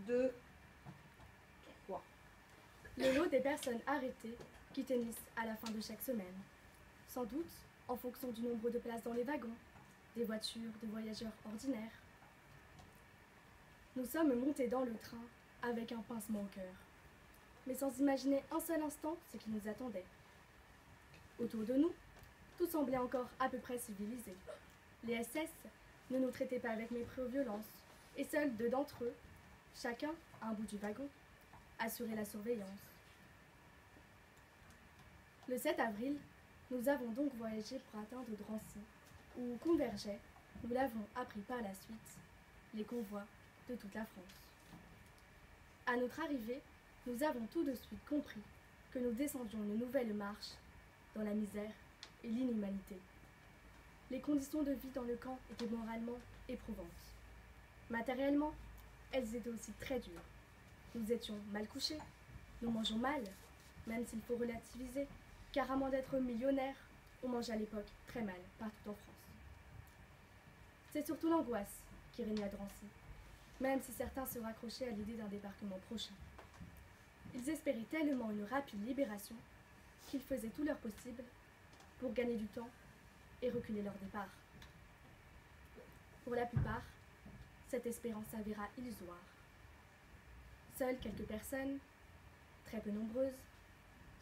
2, 3. Le lot des personnes arrêtées qui tenissent à la fin de chaque semaine. Sans doute en fonction du nombre de places dans les wagons, des voitures de voyageurs ordinaires. Nous sommes montés dans le train avec un pincement au cœur, mais sans imaginer un seul instant ce qui nous attendait. Autour de nous, tout semblait encore à peu près civilisé. Les SS ne nous traitaient pas avec mépris ou violence, et seuls 2 d'entre eux, chacun à un bout du wagon, assuraient la surveillance. Le 7 avril, nous avons donc voyagé pour atteindre Drancy, où convergeaient, nous l'avons appris par la suite, les convois de toute la France. À notre arrivée, nous avons tout de suite compris que nous descendions une nouvelle marche dans la misère et l'inhumanité. Les conditions de vie dans le camp étaient moralement éprouvantes. Matériellement, elles étaient aussi très dures. Nous étions mal couchés, nous mangeons mal, même s'il faut relativiser, car à moins d'être millionnaire, on mangeait à l'époque très mal partout en France. C'est surtout l'angoisse qui régnait à Drancy, même si certains se raccrochaient à l'idée d'un débarquement prochain. Ils espéraient tellement une rapide libération qu'ils faisaient tout leur possible pour gagner du temps et reculer leur départ. Pour la plupart, cette espérance s'avéra illusoire. Seules quelques personnes, très peu nombreuses,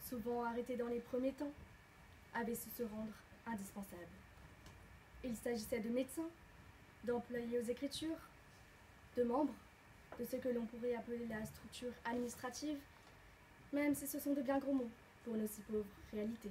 souvent arrêtées dans les premiers temps, avaient su se rendre indispensables. Il s'agissait de médecins, d'employés aux écritures, de membres de ce que l'on pourrait appeler la structure administrative, même si ce sont de bien gros mots pour une aussi pauvre réalité.